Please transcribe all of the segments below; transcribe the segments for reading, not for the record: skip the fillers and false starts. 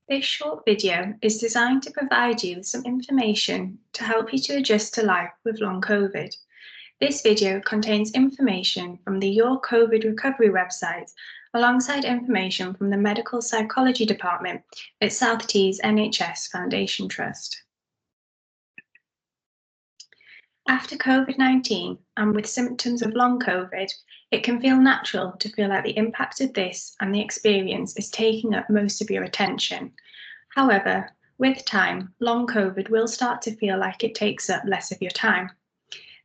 This short video is designed to provide you with some information to help you to adjust to life with long COVID. This video contains information from the Your COVID Recovery website, alongside information from the Medical Psychology Department at South Tees NHS Foundation Trust. After COVID-19 and with symptoms of long COVID, it can feel natural to feel like the impact of this and the experience is taking up most of your attention. However, with time, long COVID will start to feel like it takes up less of your time.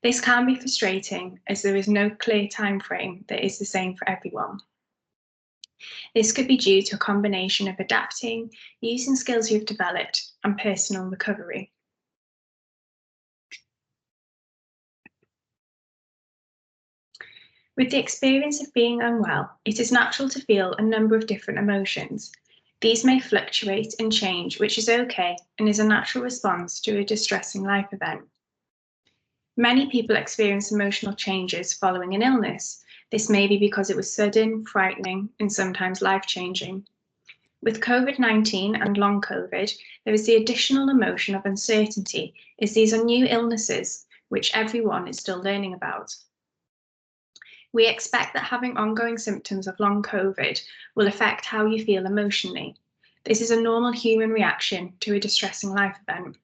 This can be frustrating as there is no clear time frame that is the same for everyone. This could be due to a combination of adapting, using skills you've developed, and personal recovery. With the experience of being unwell, it is natural to feel a number of different emotions. These may fluctuate and change, which is okay and is a natural response to a distressing life event. Many people experience emotional changes following an illness. This may be because it was sudden, frightening, and sometimes life-changing. With COVID-19 and long COVID, there is the additional emotion of uncertainty, as these are new illnesses, which everyone is still learning about. We expect that having ongoing symptoms of long COVID will affect how you feel emotionally. This is a normal human reaction to a distressing life event.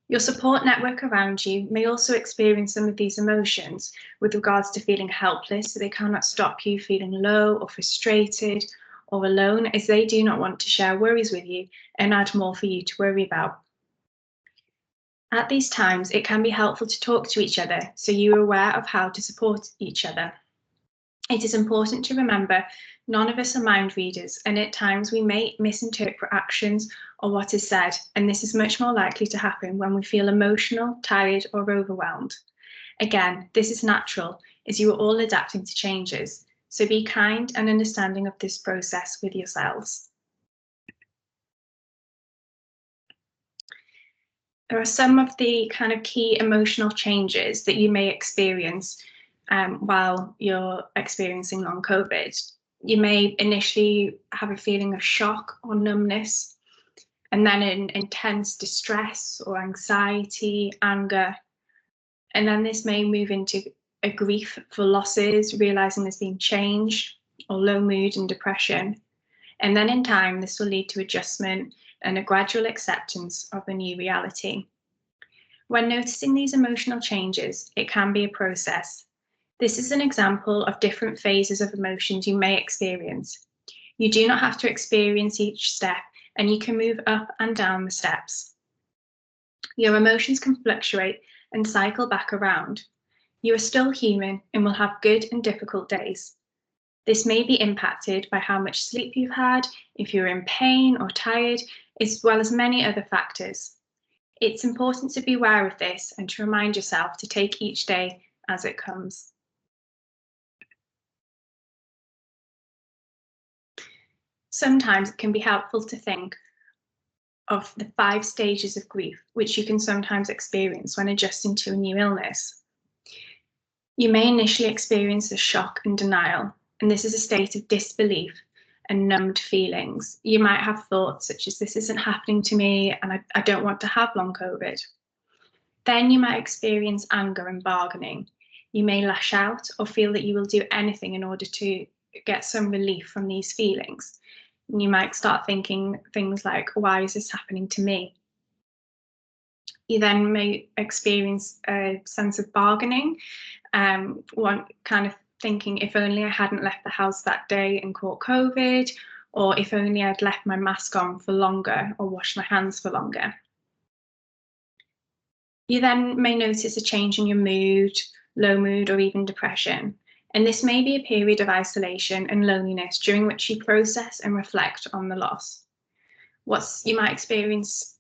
Your support network around you may also experience some of these emotions with regards to feeling helpless, so they cannot stop you feeling low or frustrated or alone, as they do not want to share worries with you and add more for you to worry about. At these times, it can be helpful to talk to each other so you are aware of how to support each other. It is important to remember none of us are mind readers, and at times we may misinterpret actions or what is said, and this is much more likely to happen when we feel emotional, tired, or overwhelmed. Again, this is natural as you are all adapting to changes, so be kind and understanding of this process with yourselves. There are some of the kind of key emotional changes that you may experience while you're experiencing long COVID. You may initially have a feeling of shock or numbness, and then an intense distress or anxiety, anger. And then this may move into a grief for losses, realizing there's been change, or low mood and depression. And then in time, this will lead to adjustment and a gradual acceptance of the new reality. When noticing these emotional changes, it can be a process. This is an example of different phases of emotions you may experience. You do not have to experience each step, and you can move up and down the steps. Your emotions can fluctuate and cycle back around. You are still human and will have good and difficult days. This may be impacted by how much sleep you've had, if you're in pain or tired, as well as many other factors. It's important to be aware of this and to remind yourself to take each day as it comes. Sometimes it can be helpful to think of the 5 stages of grief, which you can sometimes experience when adjusting to a new illness. You may initially experience a shock and denial, and this is a state of disbelief and numbed feelings. You might have thoughts such as, this isn't happening to me and I don't want to have long COVID. Then you might experience anger and bargaining. You may lash out or feel that you will do anything in order to get some relief from these feelings. And you might start thinking things like, why is this happening to me? You then may experience a sense of bargaining, one kind of thinking, if only I hadn't left the house that day and caught COVID, or if only I'd left my mask on for longer or washed my hands for longer. You then may notice a change in your mood, low mood, or even depression. And this may be a period of isolation and loneliness during which you process and reflect on the loss. You might experience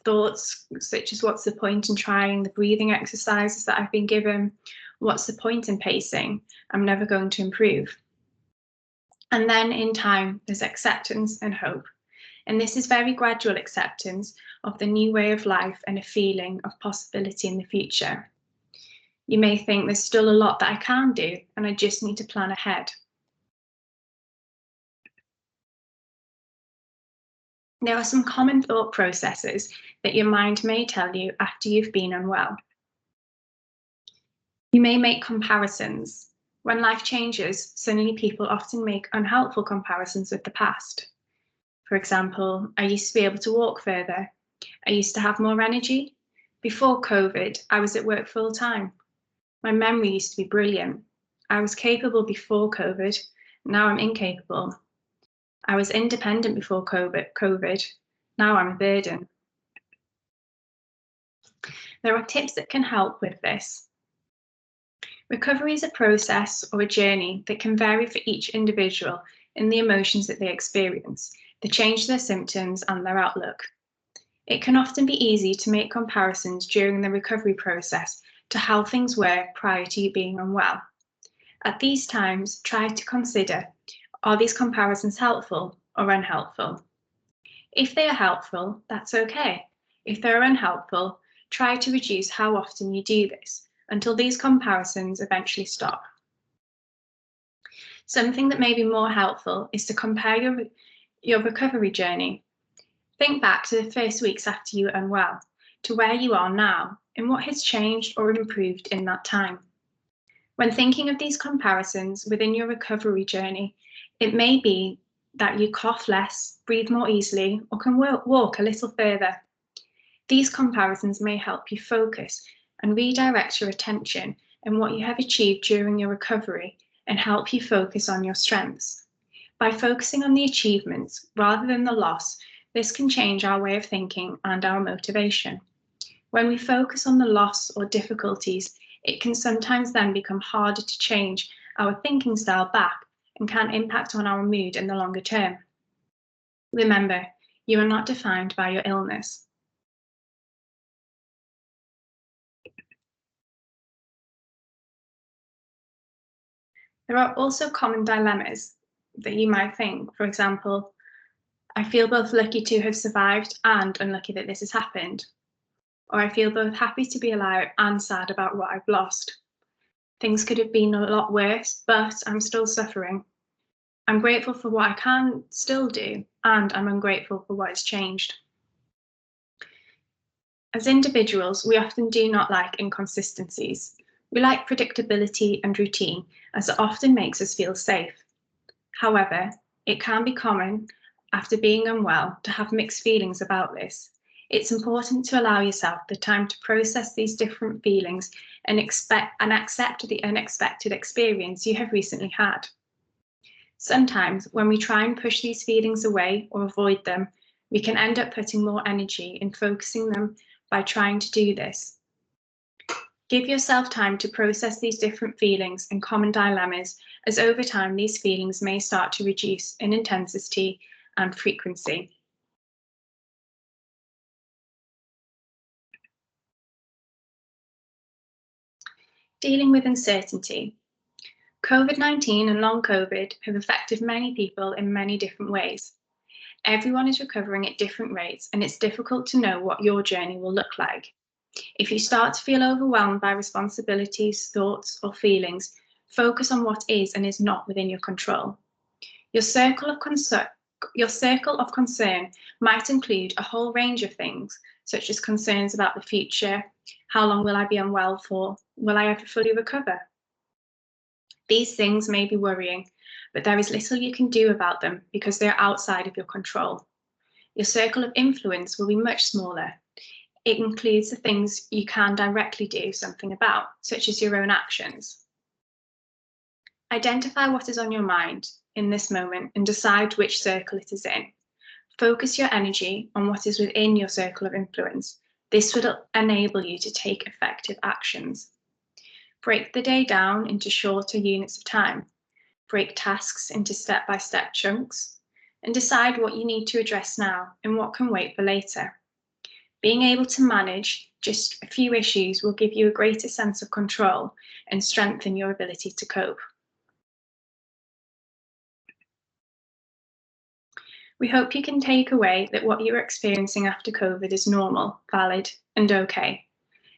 thoughts such as, what's the point in trying the breathing exercises that I've been given? What's the point in pacing? I'm never going to improve. And then in time, there's acceptance and hope. And this is very gradual acceptance of the new way of life and a feeling of possibility in the future. You may think there's still a lot that I can do and I just need to plan ahead. There are some common thought processes that your mind may tell you after you've been unwell. You may make comparisons. When life changes, suddenly people often make unhelpful comparisons with the past. For example, I used to be able to walk further. I used to have more energy. Before COVID, I was at work full time. My memory used to be brilliant. I was capable before COVID. Now I'm incapable. I was independent before COVID. Now I'm a burden. There are tips that can help with this. Recovery is a process or a journey that can vary for each individual in the emotions that they experience, the change in their symptoms, and their outlook. It can often be easy to make comparisons during the recovery process to how things were prior to you being unwell. At these times, try to consider, are these comparisons helpful or unhelpful? If they are helpful, that's okay. If they're unhelpful, try to reduce how often you do this until these comparisons eventually stop. Something that may be more helpful is to compare your recovery journey. Think back to the first weeks after you were unwell, to where you are now, and what has changed or improved in that time. When thinking of these comparisons within your recovery journey, it may be that you cough less, breathe more easily, or can walk a little further. These comparisons may help you focus and redirect your attention on what you have achieved during your recovery and help you focus on your strengths. By focusing on the achievements rather than the loss, this can change our way of thinking and our motivation. When we focus on the loss or difficulties, it can sometimes then become harder to change our thinking style back and can impact on our mood in the longer term. Remember, you are not defined by your illness. There are also common dilemmas that you might think. For example, I feel both lucky to have survived and unlucky that this has happened. Or I feel both happy to be alive and sad about what I've lost. Things could have been a lot worse, but I'm still suffering. I'm grateful for what I can still do, and I'm ungrateful for what has changed. As individuals, we often do not like inconsistencies. We like predictability and routine, as it often makes us feel safe. However, it can be common after being unwell to have mixed feelings about this. It's important to allow yourself the time to process these different feelings and accept the unexpected experience you have recently had. Sometimes, when we try and push these feelings away or avoid them, we can end up putting more energy in focusing them by trying to do this. Give yourself time to process these different feelings and common dilemmas, as over time these feelings may start to reduce in intensity and frequency. Dealing with uncertainty. COVID-19 and long COVID have affected many people in many different ways. Everyone is recovering at different rates, and it's difficult to know what your journey will look like. If you start to feel overwhelmed by responsibilities, thoughts, or feelings, focus on what is and is not within your control. Your circle of concern might include a whole range of things, such as concerns about the future. How long will I be unwell for? Will I ever fully recover? These things may be worrying, but there is little you can do about them because they are outside of your control. Your circle of influence will be much smaller. It includes the things you can directly do something about, such as your own actions. Identify what is on your mind in this moment and decide which circle it is in. Focus your energy on what is within your circle of influence. This will enable you to take effective actions. Break the day down into shorter units of time. Break tasks into step-by-step chunks, and decide what you need to address now and what can wait for later. Being able to manage just a few issues will give you a greater sense of control and strengthen your ability to cope. We hope you can take away that what you're experiencing after COVID is normal, valid, and okay.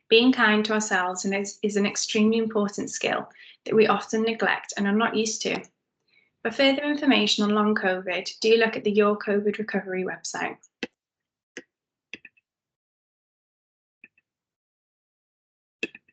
Being kind to ourselves is an extremely important skill that we often neglect and are not used to. For further information on long COVID, do look at the Your COVID Recovery website.